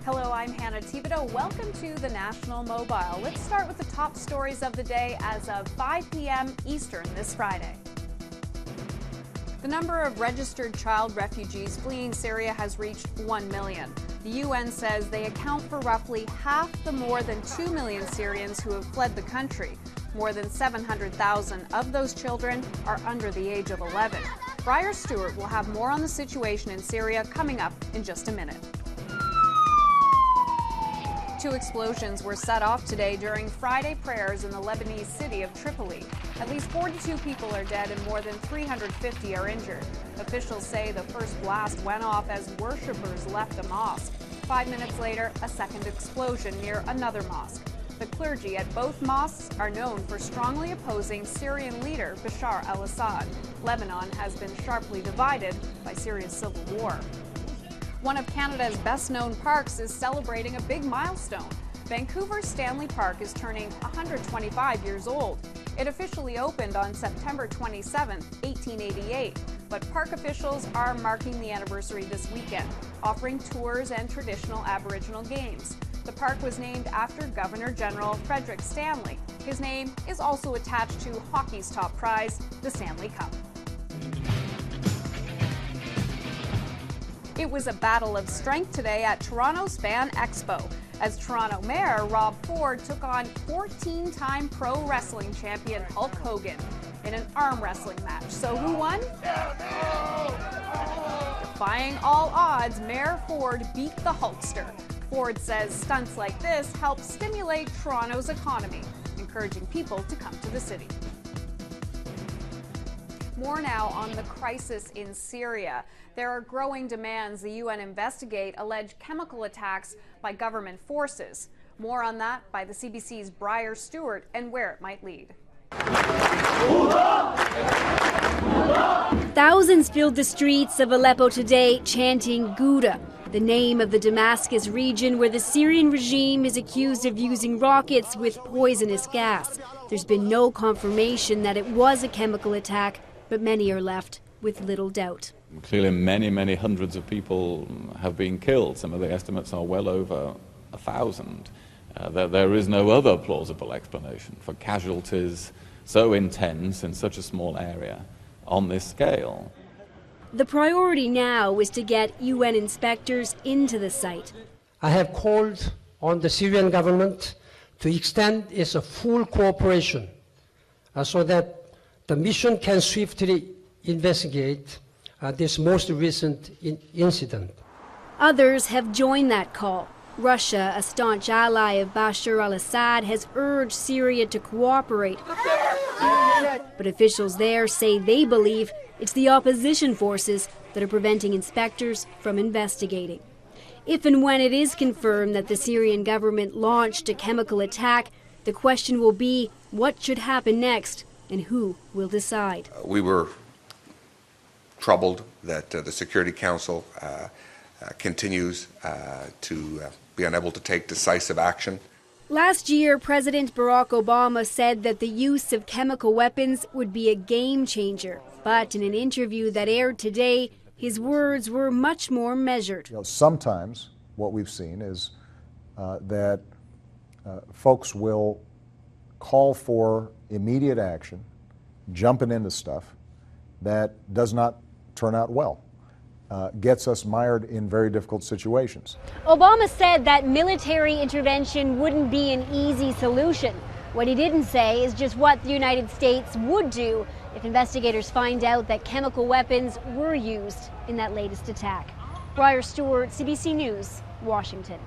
Hello, I'm Hannah Thibodeau. Welcome to the National Mobile. Let's start with the top stories of the day as of 5 p.m. Eastern this Friday. The number of registered child refugees fleeing Syria has reached 1 million. The UN says they account for roughly half the more than 2 million Syrians who have fled the country. More than 700,000 of those children are under the age of 11. Briar Stewart will have more on the situation in Syria coming up in just a minute. 2 explosions were set off today during Friday prayers in the Lebanese city of Tripoli. At least 42 people are dead and more than 350 are injured. Officials say the first blast went off as worshippers left a mosque. 5 minutes later, a second explosion near another mosque. The clergy at both mosques are known for strongly opposing Syrian leader Bashar al-Assad. Lebanon has been sharply divided by Syria's civil war. One of Canada's best-known parks is celebrating a big milestone. Vancouver's Stanley Park is turning 125 years old. It officially opened on September 27, 1888, but park officials are marking the anniversary this weekend, offering tours and traditional Aboriginal games. The park was named after Governor General Frederick Stanley. His name is also attached to hockey's top prize, the Stanley Cup. It was a battle of strength today at Toronto's Fan Expo, as Toronto Mayor Rob Ford took on 14-time pro wrestling champion Hulk Hogan in an arm wrestling match. So who won? Defying all odds, Mayor Ford beat the Hulkster. Ford says stunts like this help stimulate Toronto's economy, encouraging people to come to the city. More now on the crisis in Syria. There are growing demands the UN investigate alleged chemical attacks by government forces. More on that by the CBC's Briar Stewart and where it might lead. Thousands filled the streets of Aleppo today chanting Ghouta, the name of the Damascus region where the Syrian regime is accused of using rockets with poisonous gas. There's been no confirmation that it was a chemical attack, but many are left with little doubt. Clearly many hundreds of people have been killed. Some of the estimates are well over 1,000. There is no other plausible explanation for casualties so intense in such a small area on this scale. The priority now is to get UN inspectors into the site. I have called on the Syrian government to extend its full cooperation so that the mission can swiftly investigate this most recent incident. Others have joined that call. Russia, a staunch ally of Bashar al-Assad, has urged Syria to cooperate. But officials there say they believe it's the opposition forces that are preventing inspectors from investigating. If and when it is confirmed that the Syrian government launched a chemical attack, the question will be what should happen next and who will decide. We were troubled that the Security Council continues to be unable to take decisive action. Last year, President Barack Obama said that the use of chemical weapons would be a game changer. But in an interview that aired today, his words were much more measured. Sometimes what we've seen is that folks will call for immediate action, jumping into stuff that does not turn out well, gets us mired in very difficult situations. Obama said that military intervention wouldn't be an easy solution. What he didn't say is just what the United States would do if investigators find out that chemical weapons were used in that latest attack. Briar Stewart, CBC News, Washington.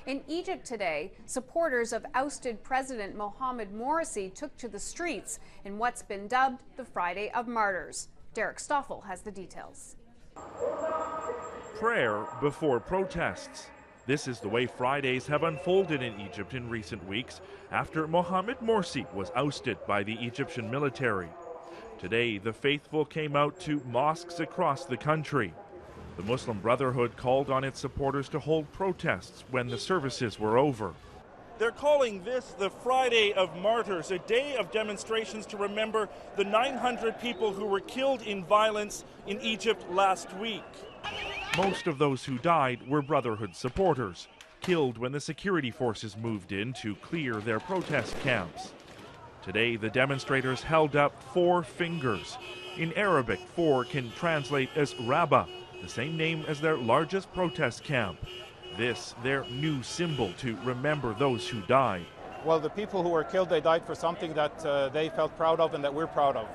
In Egypt today, supporters of ousted President Mohamed Morsi took to the streets in what's been dubbed the Friday of Martyrs. Derek Stoffel has the details. Prayer before protests. This is the way Fridays have unfolded in Egypt in recent weeks after Mohamed Morsi was ousted by the Egyptian military. Today, the faithful came out to mosques across the country. The Muslim Brotherhood called on its supporters to hold protests when the services were over. They're calling this the Friday of Martyrs, a day of demonstrations to remember the 900 people who were killed in violence in Egypt last week. Most of those who died were Brotherhood supporters, killed when the security forces moved in to clear their protest camps. Today, the demonstrators held up 4 fingers. In Arabic, 4 can translate as Rabba, the same name as their largest protest camp. This, their new symbol to remember those who died. Well, the people who were killed, they died for something that they felt proud of and that we're proud of.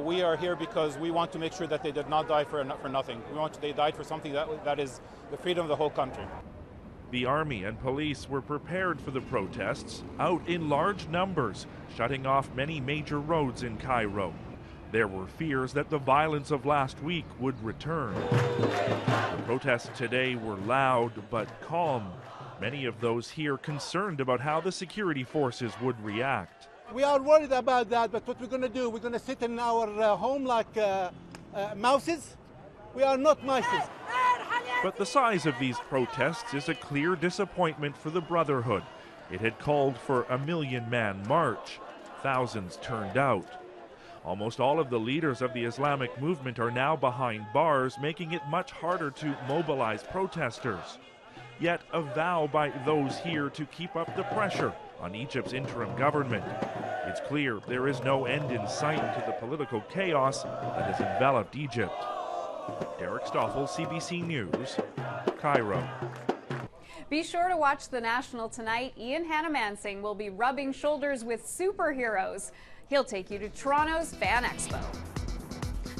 We are here because we want to make sure that they did not die for nothing. They died for something that is the freedom of the whole country. The army and police were prepared for the protests, out in large numbers, shutting off many major roads in Cairo. There were fears that the violence of last week would return. The protests today were loud but calm. Many of those here concerned about how the security forces would react. We are worried about that, but what we're going to do, we're going to sit in our home like mouses. We are not mice. But the size of these protests is a clear disappointment for the Brotherhood. It had called for a 1 million-man march. Thousands turned out. Almost all of the leaders of the Islamic movement are now behind bars, making it much harder to mobilize protesters. Yet a vow by those here to keep up the pressure on Egypt's interim government. It's clear there is no end in sight to the political chaos that has enveloped Egypt. Derek Stoffel, CBC News, Cairo. Be sure to watch The National tonight. Ian Hannah-Mansing will be rubbing shoulders with superheroes. He'll take you to Toronto's Fan Expo.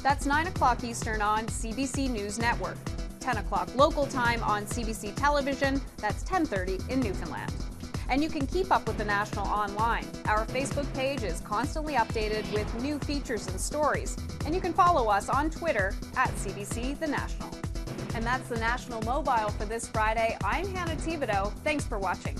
That's 9 o'clock Eastern on CBC News Network. 10 o'clock local time on CBC Television. That's 10:30 in Newfoundland. And you can keep up with The National online. Our Facebook page is constantly updated with new features and stories. And you can follow us on Twitter at CBC The National. And that's The National Mobile for this Friday. I'm Hannah Thibodeau. Thanks for watching.